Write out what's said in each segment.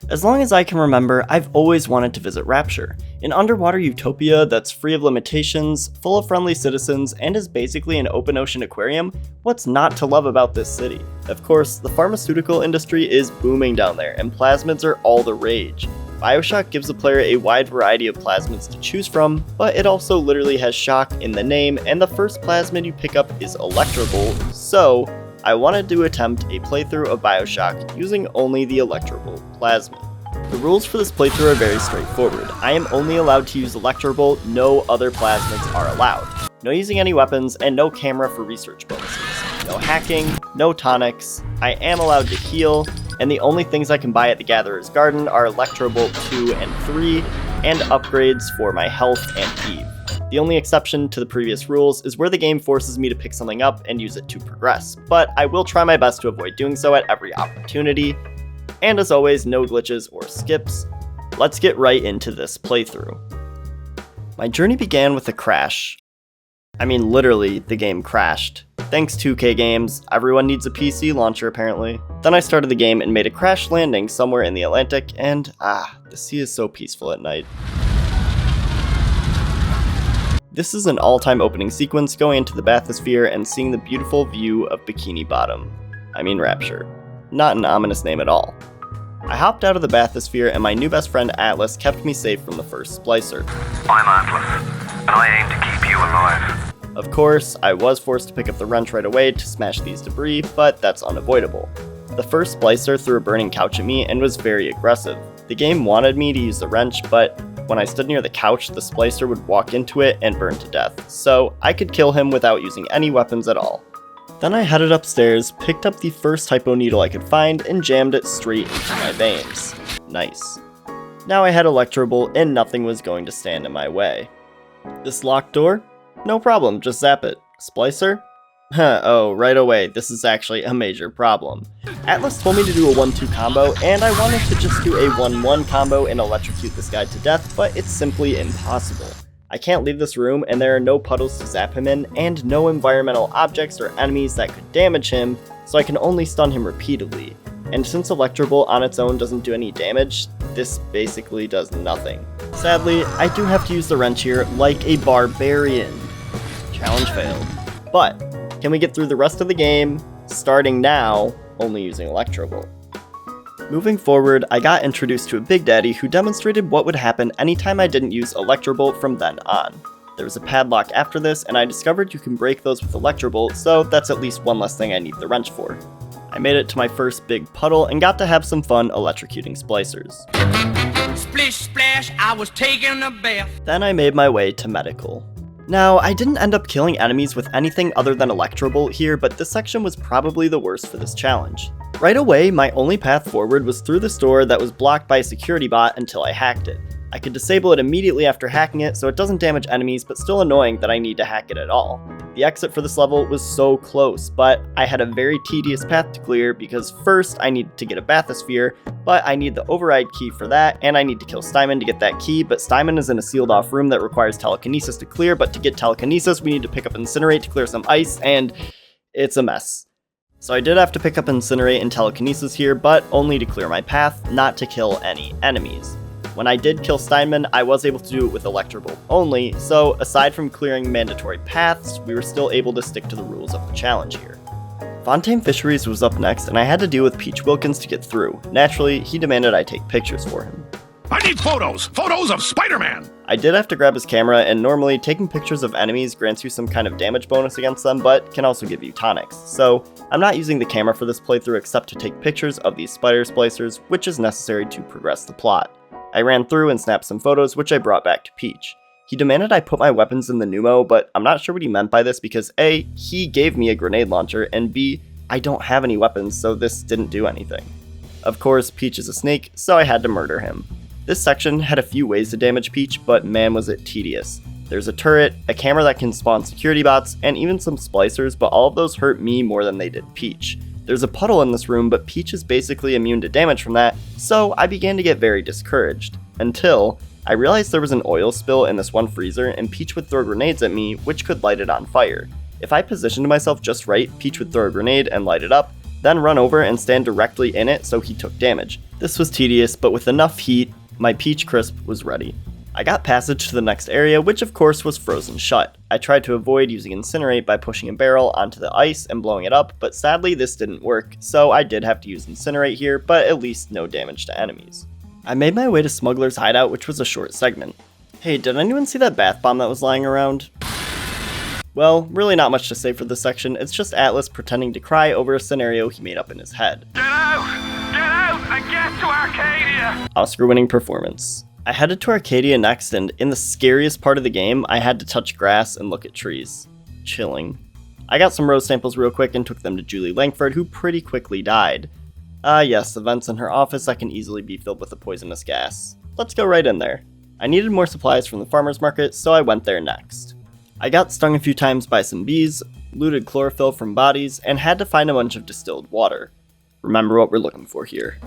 As long as I can remember, I've always wanted to visit Rapture, an underwater utopia that's free of limitations, full of friendly citizens, and is basically an open ocean aquarium. What's not to love about this city? Of course, the pharmaceutical industry is booming down there, and plasmids are all the rage. BioShock gives the player a wide variety of plasmids to choose from, but it also literally has shock in the name, and the first plasmid you pick up is Electro Bolt, so I wanted to attempt a playthrough of BioShock using only the Electro Bolt plasmid. The rules for this playthrough are very straightforward. I am only allowed to use Electro Bolt, no other plasmids are allowed. No using any weapons, and no camera for research bonuses. No hacking, no tonics, I am allowed to heal, and the only things I can buy at the Gatherer's Garden are Electro Bolt 2 and 3, and upgrades for my health and Eve. The only exception to the previous rules is where the game forces me to pick something up and use it to progress, but I will try my best to avoid doing so at every opportunity. And as always, no glitches or skips. Let's get right into this playthrough. My journey began with a crash. I mean, literally, the game crashed. Thanks 2K Games, everyone needs a PC launcher apparently. Then I started the game and made a crash landing somewhere in the Atlantic, and the sea is so peaceful at night. This is an all-time opening sequence going into the bathysphere and seeing the beautiful view of Bikini Bottom. I mean Rapture. Not an ominous name at all. I hopped out of the bathysphere and my new best friend Atlas kept me safe from the first splicer. I'm Atlas, and I aim to keep you alive. Of course, I was forced to pick up the wrench right away to smash these debris, but that's unavoidable. The first splicer threw a burning couch at me and was very aggressive. The game wanted me to use the wrench, but when I stood near the couch, the splicer would walk into it and burn to death, so I could kill him without using any weapons at all. Then I headed upstairs, picked up the first hypo needle I could find, and jammed it straight into my veins. Nice. Now I had Electro Bolt and nothing was going to stand in my way. This locked door? No problem, just zap it. Splicer? Oh, right away, this is actually a major problem. Atlas told me to do a 1-2 combo, and I wanted to just do a 1-1 combo and electrocute this guy to death, but it's simply impossible. I can't leave this room, and there are no puddles to zap him in, and no environmental objects or enemies that could damage him, so I can only stun him repeatedly. And since Electro Bolt on its own doesn't do any damage, this basically does nothing. Sadly, I do have to use the wrench here like a barbarian. Challenge failed. But can we get through the rest of the game, starting now, only using Electro Bolt? Moving forward, I got introduced to a Big Daddy who demonstrated what would happen anytime I didn't use Electro Bolt from then on. There was a padlock after this, and I discovered you can break those with Electro Bolt, so that's at least one less thing I need the wrench for. I made it to my first big puddle and got to have some fun electrocuting splicers. Splish splash, I was taking a bath. Then I made my way to medical. Now, I didn't end up killing enemies with anything other than Electro Bolt here, but this section was probably the worst for this challenge. Right away, my only path forward was through this door that was blocked by a security bot until I hacked it. I could disable it immediately after hacking it so it doesn't damage enemies, but still annoying that I need to hack it at all. The exit for this level was so close, but I had a very tedious path to clear because first I needed to get a bathysphere, but I need the override key for that, and I need to kill Steinman to get that key, but Steinman is in a sealed off room that requires telekinesis to clear, but to get telekinesis we need to pick up Incinerate to clear some ice, and it's a mess. So I did have to pick up Incinerate and telekinesis here, but only to clear my path, not to kill any enemies. When I did kill Steinman, I was able to do it with Electro Bolt only, so aside from clearing mandatory paths, we were still able to stick to the rules of the challenge here. Fontaine Fisheries was up next, and I had to deal with Peach Wilkins to get through. Naturally, he demanded I take pictures for him. I need photos! Photos of Spider-Man! I did have to grab his camera, and normally taking pictures of enemies grants you some kind of damage bonus against them, but can also give you tonics. So I'm not using the camera for this playthrough except to take pictures of these spider splicers, which is necessary to progress the plot. I ran through and snapped some photos, which I brought back to Peach. He demanded I put my weapons in the pneumo, but I'm not sure what he meant by this because A, he gave me a grenade launcher, and B, I don't have any weapons, so this didn't do anything. Of course, Peach is a snake, so I had to murder him. This section had a few ways to damage Peach, but man was it tedious. There's a turret, a camera that can spawn security bots, and even some splicers, but all of those hurt me more than they did Peach. There's a puddle in this room, but Peach is basically immune to damage from that, so I began to get very discouraged. Until I realized there was an oil spill in this one freezer, and Peach would throw grenades at me, which could light it on fire. If I positioned myself just right, Peach would throw a grenade and light it up, then run over and stand directly in it so he took damage. This was tedious, but with enough heat, my peach crisp was ready. I got passage to the next area, which of course was frozen shut. I tried to avoid using Incinerate by pushing a barrel onto the ice and blowing it up, but sadly this didn't work, so I did have to use Incinerate here, but at least no damage to enemies. I made my way to Smuggler's hideout, which was a short segment. Hey, did anyone see that bath bomb that was lying around? Well, really not much to say for this section, it's just Atlas pretending to cry over a scenario he made up in his head. Get out! Get out and get to Arcadia! Oscar-winning performance. I headed to Arcadia next, and in the scariest part of the game, I had to touch grass and look at trees. Chilling. I got some rose samples real quick and took them to Julie Langford, who pretty quickly died. Yes, the vents in her office that can easily be filled with a poisonous gas. Let's go right in there. I needed more supplies from the farmer's market, so I went there next. I got stung a few times by some bees, looted chlorophyll from bodies, and had to find a bunch of distilled water. Remember what we're looking for here.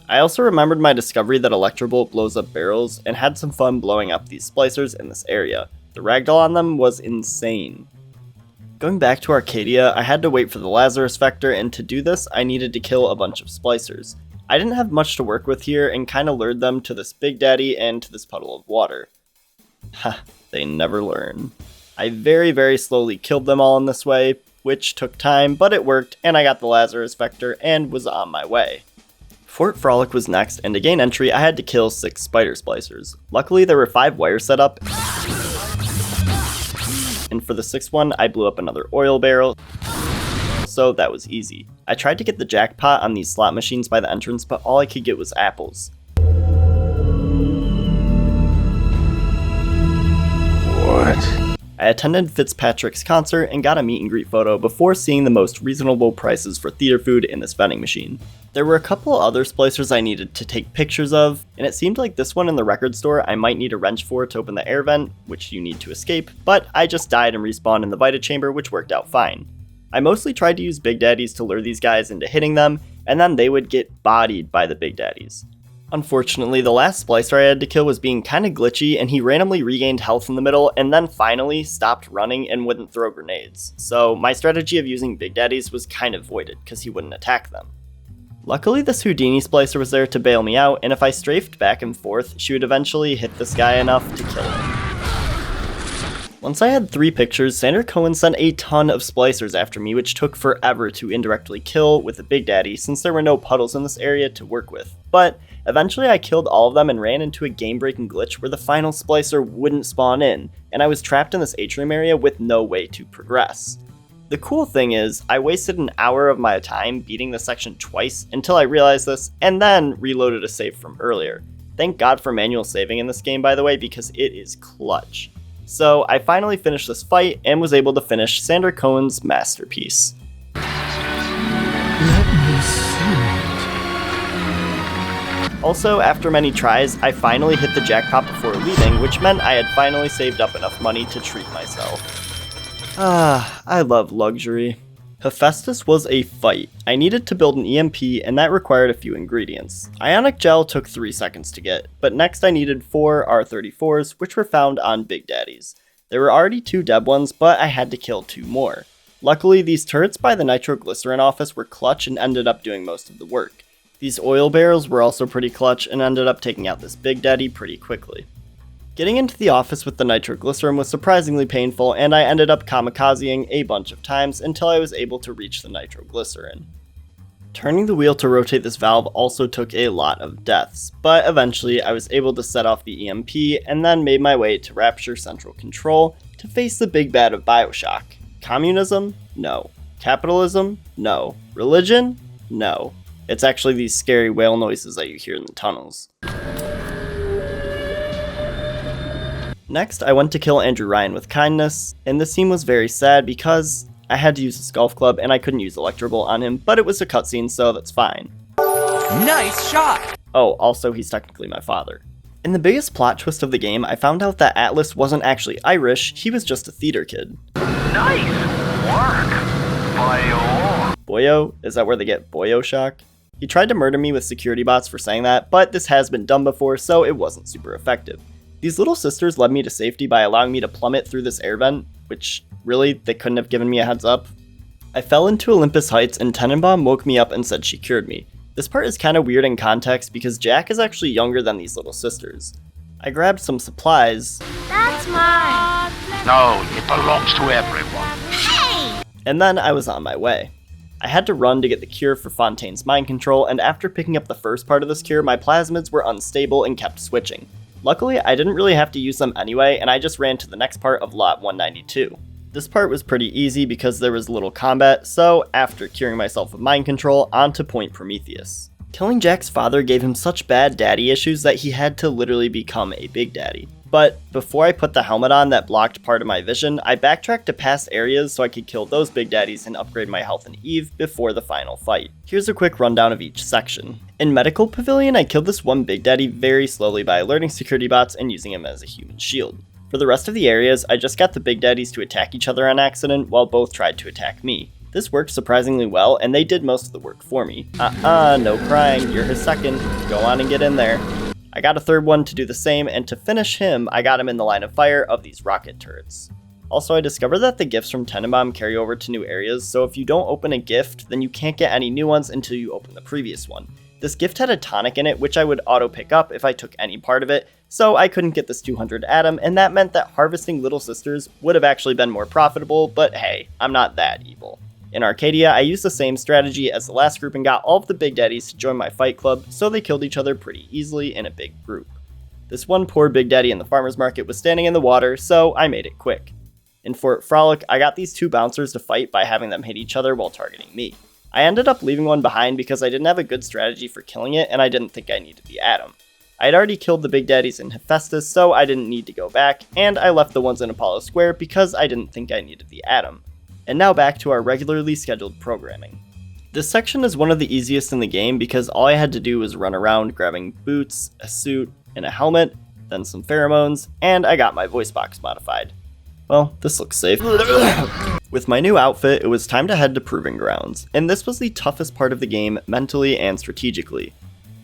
I also remembered my discovery that Electro Bolt blows up barrels, and had some fun blowing up these splicers in this area. The ragdoll on them was insane. Going back to Arcadia, I had to wait for the Lazarus Vector, and to do this, I needed to kill a bunch of splicers. I didn't have much to work with here, and kinda lured them to this Big Daddy and to this puddle of water. Ha, they never learn. I very slowly killed them all in this way, which took time, but it worked, and I got the Lazarus Vector and was on my way. Fort Frolic was next, and to gain entry, I had to kill 6 spider splicers. Luckily, there were 5 wires set up, and for the 6th one, I blew up another oil barrel, so that was easy. I tried to get the jackpot on these slot machines by the entrance, but all I could get was apples. What? I attended Fitzpatrick's concert and got a meet and greet photo before seeing the most reasonable prices for theater food in this vending machine. There were a couple other splicers I needed to take pictures of, and it seemed like this one in the record store I might need a wrench for to open the air vent, which you need to escape, but I just died and respawned in the Vita chamber, which worked out fine. I mostly tried to use Big Daddies to lure these guys into hitting them, and then they would get bodied by the Big Daddies. Unfortunately, the last splicer I had to kill was being kinda glitchy, and he randomly regained health in the middle, and then finally stopped running and wouldn't throw grenades. So my strategy of using Big Daddies was kind of voided, because he wouldn't attack them. Luckily, this Houdini splicer was there to bail me out, and if I strafed back and forth, she would eventually hit this guy enough to kill him. Once I had 3 pictures, Sandra Cohen sent a ton of splicers after me, which took forever to indirectly kill with the Big Daddy since there were no puddles in this area to work with. But eventually I killed all of them and ran into a game-breaking glitch where the final splicer wouldn't spawn in, and I was trapped in this atrium area with no way to progress. The cool thing is, I wasted an hour of my time beating the section twice until I realized this, and then reloaded a save from earlier. Thank God for manual saving in this game, by the way, because it is clutch. So I finally finished this fight and was able to finish Sandra Cohen's masterpiece. Also, after many tries, I finally hit the jackpot before leaving, which meant I had finally saved up enough money to treat myself. I love luxury. Hephaestus was a fight. I needed to build an EMP, and that required a few ingredients. Ionic gel took 3 seconds to get, but next I needed 4 R34s, which were found on Big Daddies. There were already 2 dead ones, but I had to kill 2 more. Luckily, these turrets by the nitroglycerin office were clutch and ended up doing most of the work. These oil barrels were also pretty clutch and ended up taking out this Big Daddy pretty quickly. Getting into the office with the nitroglycerin was surprisingly painful, and I ended up kamikazing a bunch of times until I was able to reach the nitroglycerin. Turning the wheel to rotate this valve also took a lot of deaths, but eventually I was able to set off the EMP and then made my way to Rapture Central Control to face the big bad of BioShock. Communism? No. Capitalism? No. Religion? No. It's actually these scary whale noises that you hear in the tunnels. Next, I went to kill Andrew Ryan with kindness, and this scene was very sad because I had to use his golf club and I couldn't use Electro Bolt on him, but it was a cutscene, so that's fine. Nice shot! Oh, also, he's technically my father. In the biggest plot twist of the game, I found out that Atlas wasn't actually Irish, he was just a theater kid. Nice work, Bio. Boyo? Is that where they get BioShock? He tried to murder me with security bots for saying that, but this has been done before, so it wasn't super effective. These little sisters led me to safety by allowing me to plummet through this air vent, which, really, they couldn't have given me a heads up. I fell into Olympus Heights and Tenenbaum woke me up and said she cured me. This part is kinda weird in context because Jack is actually younger than these little sisters. I grabbed some supplies. That's mine. No, it belongs to everyone. Hey! And then I was on my way. I had to run to get the cure for Fontaine's mind control, and after picking up the first part of this cure, my plasmids were unstable and kept switching. Luckily, I didn't really have to use them anyway, and I just ran to the next part of Lot 192. This part was pretty easy because there was little combat, so after curing myself of mind control, on to Point Prometheus. Killing Jack's father gave him such bad daddy issues that he had to literally become a big daddy. But before I put the helmet on that blocked part of my vision, I backtracked to past areas so I could kill those big daddies and upgrade my health and Eve before the final fight. Here's a quick rundown of each section. In Medical Pavillion, I killed this one big daddy very slowly by alerting security bots and using him as a human shield. For the rest of the areas, I just got the big daddies to attack each other on accident while both tried to attack me. This worked surprisingly well, and they did most of the work for me. No crying, you're his second, go on and get in there. I got a third one to do the same, and to finish him, I got him in the line of fire of these rocket turrets. Also, I discovered that the gifts from Tenenbaum carry over to new areas, so if you don't open a gift, then you can't get any new ones until you open the previous one. This gift had a tonic in it, which I would auto pick up if I took any part of it, so I couldn't get this 200 atom, and that meant that harvesting little sisters would have actually been more profitable, but hey, I'm not that evil. In Arcadia, I used the same strategy as the last group and got all of the big daddies to join my fight club, so they killed each other pretty easily in a big group. This one poor big daddy in the farmer's market was standing in the water, so I made it quick. In Fort Frolic, I got these two bouncers to fight by having them hit each other while targeting me. I ended up leaving one behind because I didn't have a good strategy for killing it and I didn't think I needed the atom. I had already killed the big daddies in Hephaestus, so I didn't need to go back, and I left the ones in Apollo Square because I didn't think I needed the atom. And now back to our regularly scheduled programming. This section is one of the easiest in the game because all I had to do was run around grabbing boots, a suit, and a helmet, then some pheromones, and I got my voice box modified. Well, this looks safe. With my new outfit, it was time to head to Proving Grounds, and this was the toughest part of the game mentally and strategically.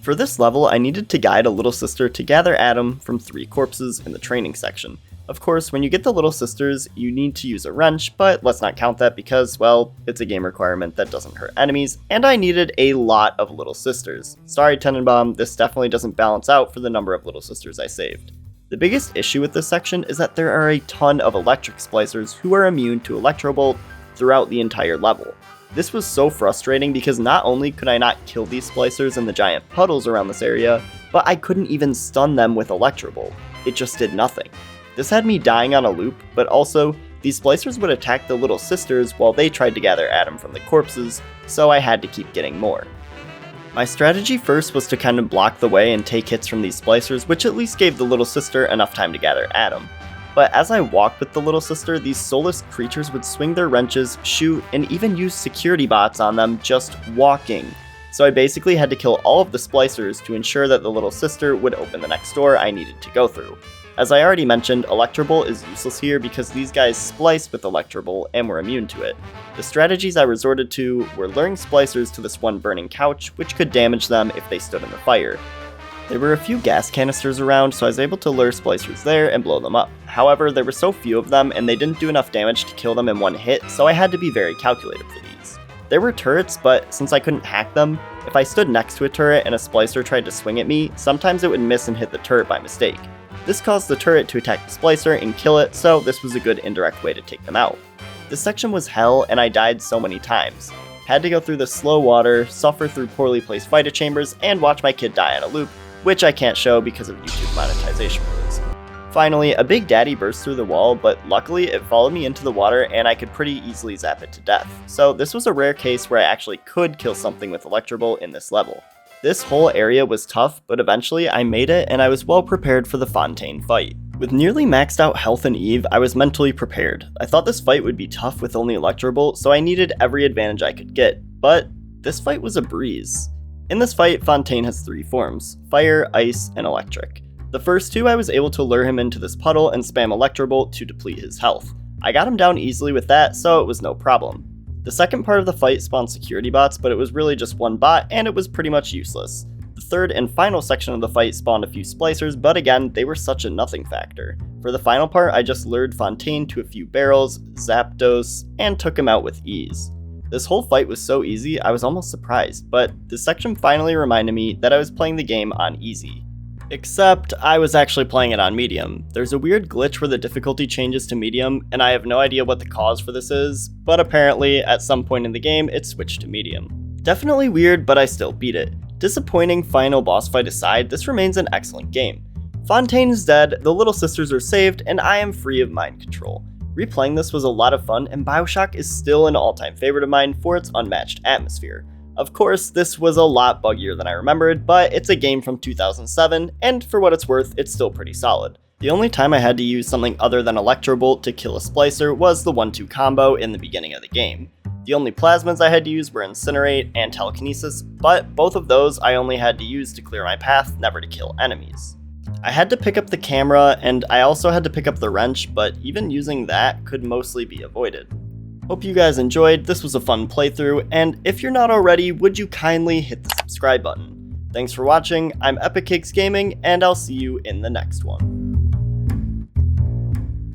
For this level, I needed to guide a little sister to gather Atom from 3 corpses in the training section. Of course, when you get the little sisters, you need to use a wrench, but let's not count that because, well, it's a game requirement that doesn't hurt enemies, and I needed a lot of little sisters. Sorry Tenenbaum, this definitely doesn't balance out for the number of little sisters I saved. The biggest issue with this section is that there are a ton of electric splicers who are immune to Electro Bolt throughout the entire level. This was so frustrating because not only could I not kill these splicers in the giant puddles around this area, but I couldn't even stun them with Electro Bolt. It just did nothing. This had me dying on a loop, but also, these splicers would attack the little sisters while they tried to gather Atom from the corpses, so I had to keep getting more. My strategy first was to kind of block the way and take hits from these splicers, which at least gave the little sister enough time to gather Atom. But as I walked with the little sister, these soulless creatures would swing their wrenches, shoot, and even use security bots on them just walking. So I basically had to kill all of the splicers to ensure that the little sister would open the next door I needed to go through. As I already mentioned, Electro Bolt is useless here because these guys spliced with Electro Bolt and were immune to it. The strategies I resorted to were luring splicers to this one burning couch, which could damage them if they stood in the fire. There were a few gas canisters around, so I was able to lure splicers there and blow them up. However, there were so few of them and they didn't do enough damage to kill them in one hit, so I had to be very calculated for these. There were turrets, but since I couldn't hack them, if I stood next to a turret and a splicer tried to swing at me, sometimes it would miss and hit the turret by mistake. This caused the turret to attack the splicer and kill it, so this was a good indirect way to take them out. This section was hell, and I died so many times. Had to go through the slow water, suffer through poorly placed Vita chambers, and watch my kid die on a loop, which I can't show because of YouTube monetization rules. Finally, a big daddy burst through the wall, but luckily it followed me into the water and I could pretty easily zap it to death. So this was a rare case where I actually could kill something with Electro Bolt in this level. This whole area was tough, but eventually I made it and I was well prepared for the Fontaine Fight. With nearly maxed out health and Eve, I was mentally prepared. I thought this fight would be tough with only Electro Bolt, so I needed every advantage I could get, but this fight was a breeze. In this fight, Fontaine has 3 forms: fire, ice, and electric. The first 2 I was able to lure him into this puddle and spam Electro Bolt to deplete his health. I got him down easily with that, so it was no problem. The second part of the fight spawned security bots, but it was really just one bot, and it was pretty much useless. The third and final section of the fight spawned a few splicers, but again, they were such a nothing factor. For the final part, I just lured Fontaine to a few barrels, Zapdos, and took him out with ease. This whole fight was so easy, I was almost surprised, but this section finally reminded me that I was playing the game on easy. Except, I was actually playing it on medium. There's a weird glitch where the difficulty changes to medium, and I have no idea what the cause for this is, but apparently, at some point in the game, it switched to medium. Definitely weird, but I still beat it. Disappointing final boss fight aside, this remains an excellent game. Fontaine is dead, the little sisters are saved, and I am free of mind control. Replaying this was a lot of fun, and BioShock is still an all-time favorite of mine for its unmatched atmosphere. Of course, this was a lot buggier than I remembered, but it's a game from 2007, and for what it's worth, it's still pretty solid. The only time I had to use something other than Electro Bolt to kill a splicer was the 1-2 combo in the beginning of the game. The only plasmids I had to use were Incinerate and Telekinesis, but both of those I only had to use to clear my path, never to kill enemies. I had to pick up the camera, and I also had to pick up the wrench, but even using that could mostly be avoided. Hope you guys enjoyed, this was a fun playthrough, and if you're not already, would you kindly hit the subscribe button. Thanks for watching, I'm Epic Cakes Gaming, and I'll see you in the next one.